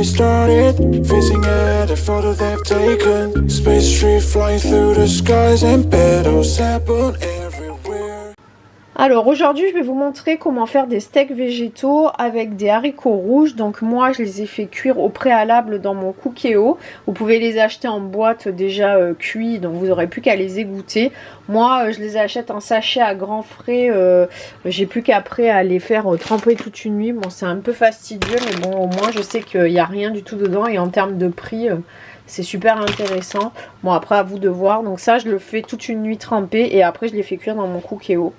me started, facing at a photo they've taken. Space tree flying through the skies and petals happen everywhere. Alors aujourd'hui je vais vous montrer comment faire des steaks végétaux avec des haricots rouges. Donc moi je les ai fait cuire au préalable dans mon Cookéo. Vous pouvez les acheter en boîte déjà cuits, donc vous n'aurez plus qu'à les égoutter. Moi je les achète en sachet à grands frais, j'ai plus qu'après à les faire tremper toute une nuit. Bon c'est un peu fastidieux mais bon au moins je sais qu'il n'y a rien du tout dedans et en termes de prix c'est super intéressant. Bon après à vous de voir. Donc ça je le fais toute une nuit tremper et après je les fais cuire dans mon Cookéo.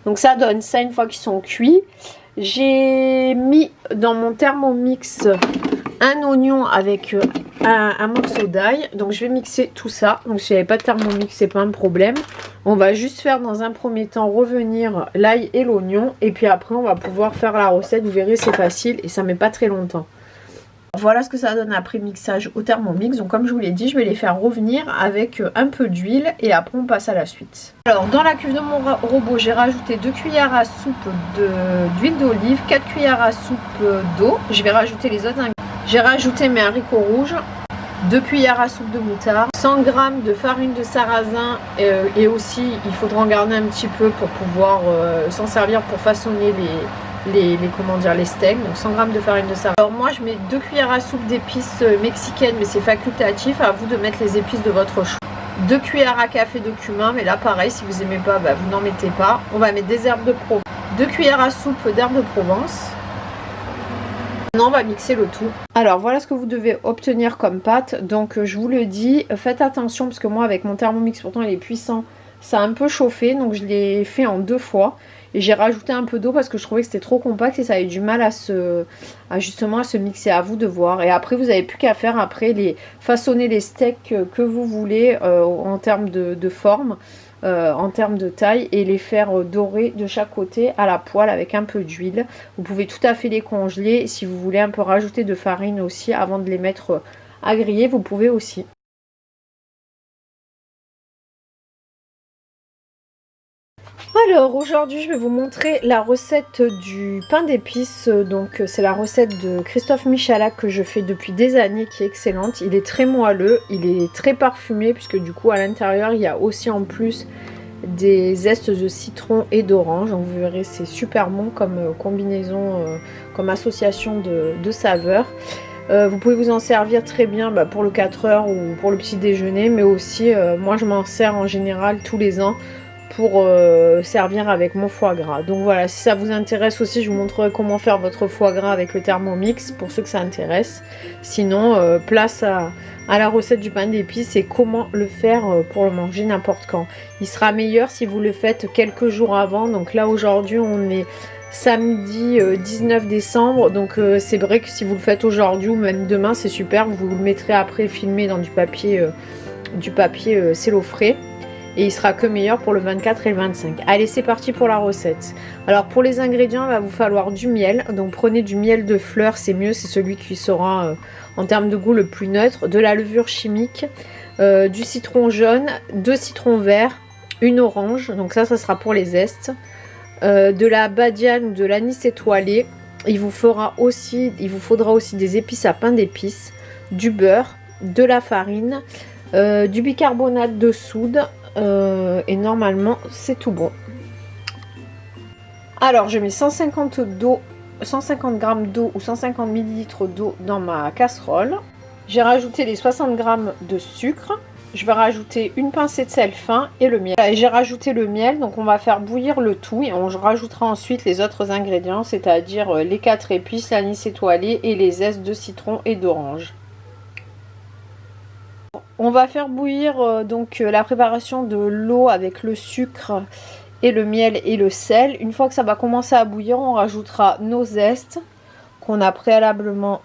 Donc ça donne ça une fois qu'ils sont cuits. J'ai mis dans mon Thermomix un oignon avec un morceau d'ail. Donc je vais mixer tout ça. Donc si vous n'avez pas de Thermomix, c'est pas un problème. On va juste faire dans un premier temps revenir l'ail et l'oignon. Et puis après on va pouvoir faire la recette. Vous verrez c'est facile et ça met pas très longtemps. Voilà ce que ça donne après mixage au Thermomix. Donc comme je vous l'ai dit, je vais les faire revenir avec un peu d'huile et après on passe à la suite. Alors dans la cuve de mon robot, j'ai rajouté 2 cuillères à soupe d'huile d'olive, 4 cuillères à soupe d'eau. Je vais rajouter les autres ingrédients. J'ai rajouté mes haricots rouges, 2 cuillères à soupe de moutarde, 100 g de farine de sarrasin et aussi il faudra en garder un petit peu pour pouvoir s'en servir pour façonner les steaks. Donc 100 g de farine de sarrasin. Alors moi je mets 2 cuillères à soupe d'épices mexicaines mais c'est facultatif, à vous de mettre les épices de votre choix. 2 cuillères à café de cumin, mais là pareil si vous aimez pas vous n'en mettez pas. On va mettre des herbes de Provence, 2 cuillères à soupe d'herbes de Provence. Maintenant on va mixer le tout. Alors voilà ce que vous devez obtenir comme pâte. Donc je vous le dis, faites attention parce que moi avec mon Thermomix pourtant il est puissant, ça a un peu chauffé donc je l'ai fait en 2 fois. Et j'ai rajouté un peu d'eau parce que je trouvais que c'était trop compact et ça avait du mal à se mixer, à vous de voir. Et après vous n'avez plus qu'à faire façonner les steaks que vous voulez en termes de forme, en termes de taille et les faire dorer de chaque côté à la poêle avec un peu d'huile. Vous pouvez tout à fait les congeler. Si vous voulez un peu rajouter de farine aussi avant de les mettre à griller, vous pouvez aussi. Alors aujourd'hui je vais vous montrer la recette du pain d'épices. Donc c'est la recette de Christophe Michalak que je fais depuis des années, qui est excellente. Il est très moelleux, il est très parfumé puisque du coup à l'intérieur il y a aussi en plus des zestes de citron et d'orange. Donc vous verrez c'est super bon comme combinaison, comme association de saveurs. Vous pouvez vous en servir très bien pour le 4 heures ou pour le petit déjeuner, mais aussi moi je m'en sers en général tous les ans pour servir avec mon foie gras. Donc voilà, si ça vous intéresse aussi, je vous montrerai comment faire votre foie gras avec le Thermomix pour ceux que ça intéresse. Sinon, place à la recette du pain d'épices et comment le faire pour le manger n'importe quand. Il sera meilleur si vous le faites quelques jours avant. Donc là aujourd'hui on est samedi 19 décembre. Donc c'est vrai que si vous le faites aujourd'hui ou même demain c'est super. Vous le mettrez après filmé dans du papier cellophane. Et il sera que meilleur pour le 24 et le 25. Allez, c'est parti pour la recette. Alors pour les ingrédients, il va vous falloir du miel. Donc prenez du miel de fleur, c'est mieux, c'est celui qui sera en termes de goût le plus neutre. De la levure chimique, du citron jaune, 2 citrons verts, une orange. Donc ça sera pour les zestes. De la badiane ou de l'anis étoilé. Il vous faudra aussi des épices à pain d'épices, du beurre, de la farine, du bicarbonate de soude. Et normalement c'est tout bon. Alors je mets 150 g d'eau ou 150 ml d'eau dans ma casserole. J'ai rajouté les 60 g de sucre. Je vais rajouter une pincée de sel fin et le miel. J'ai rajouté le miel, donc on va faire bouillir le tout et on rajoutera ensuite les autres ingrédients, c'est-à-dire les 4 épices, l'anis étoilé et les zestes de citron et d'orange. On va faire bouillir la préparation de l'eau avec le sucre et le miel et le sel. Une fois que ça va commencer à bouillir, on rajoutera nos zestes qu'on a préalablement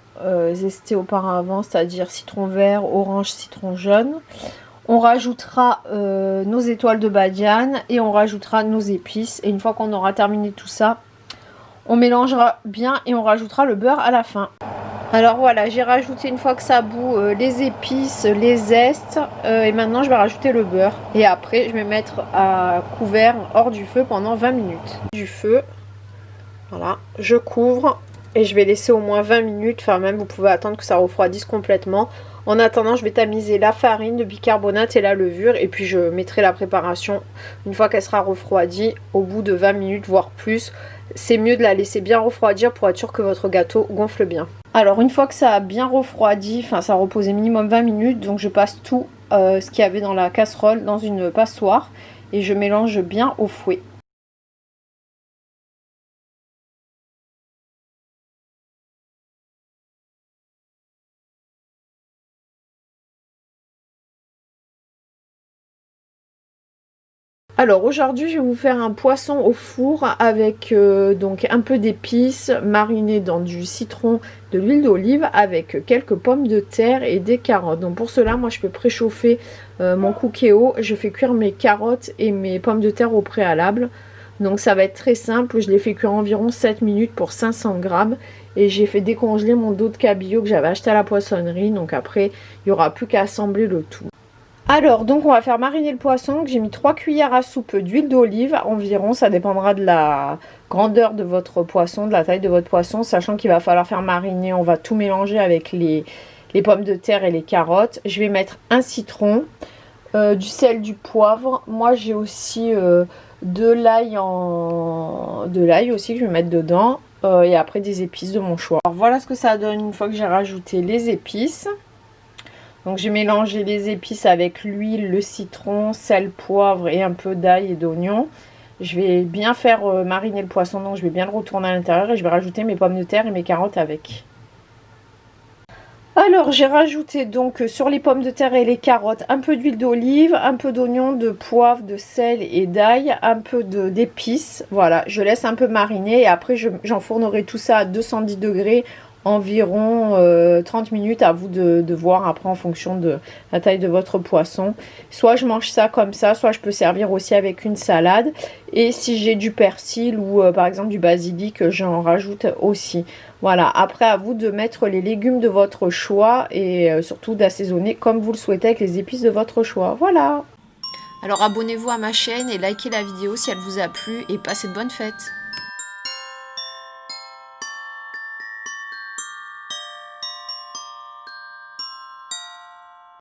zestés auparavant, c'est-à-dire citron vert, orange, citron jaune. On rajoutera nos étoiles de badiane et on rajoutera nos épices. Et une fois qu'on aura terminé tout ça, on mélangera bien et on rajoutera le beurre à la fin. Alors voilà, j'ai rajouté une fois que ça bout les épices, les zestes et maintenant je vais rajouter le beurre. Et après je vais mettre à couvert hors du feu pendant 20 minutes. Du feu, voilà, je couvre Et je vais laisser au moins 20 minutes, enfin même vous pouvez attendre que ça refroidisse complètement. En attendant, je vais tamiser la farine, le bicarbonate et la levure. Et puis je mettrai la préparation une fois qu'elle sera refroidie au bout de 20 minutes, voire plus. C'est mieux de la laisser bien refroidir pour être sûr que votre gâteau gonfle bien. Alors une fois que ça a bien refroidi, enfin ça a reposé minimum 20 minutes, donc je passe tout ce qu'il y avait dans la casserole dans une passoire et je mélange bien au fouet. Alors aujourd'hui je vais vous faire un poisson au four avec donc un peu d'épices marinées dans du citron, de l'huile d'olive avec quelques pommes de terre et des carottes. Donc pour cela moi je peux préchauffer mon cookéo, je fais cuire mes carottes et mes pommes de terre au préalable. Donc ça va être très simple, je les fais cuire environ 7 minutes pour 500 grammes et j'ai fait décongeler mon dos de cabillaud que j'avais acheté à la poissonnerie. Donc après il n'y aura plus qu'à assembler le tout. Alors, donc on va faire mariner le poisson. J'ai mis 3 cuillères à soupe d'huile d'olive environ. Ça dépendra de la grandeur de votre poisson, de la taille de votre poisson. Sachant qu'il va falloir faire mariner, on va tout mélanger avec les pommes de terre et les carottes. Je vais mettre un citron, du sel, du poivre. Moi j'ai aussi de l'ail aussi que je vais mettre dedans. Et après des épices de mon choix. Alors voilà ce que ça donne une fois que j'ai rajouté les épices. Donc j'ai mélangé les épices avec l'huile, le citron, sel, poivre et un peu d'ail et d'oignon. Je vais bien faire mariner le poisson, donc je vais bien le retourner à l'intérieur et je vais rajouter mes pommes de terre et mes carottes avec. Alors j'ai rajouté donc sur les pommes de terre et les carottes un peu d'huile d'olive, un peu d'oignon, de poivre, de sel et d'ail, un peu d'épices. Voilà, je laisse un peu mariner et après j'enfournerai tout ça à 210 degrés environ 30 minutes, à vous de voir après en fonction de la taille de votre poisson. Soit je mange ça comme ça, soit je peux servir aussi avec une salade. Et si j'ai du persil ou par exemple du basilic, j'en rajoute aussi. Voilà, après à vous de mettre les légumes de votre choix et surtout d'assaisonner comme vous le souhaitez avec les épices de votre choix. Voilà. Alors abonnez-vous à ma chaîne et likez la vidéo si elle vous a plu et passez de bonnes fêtes.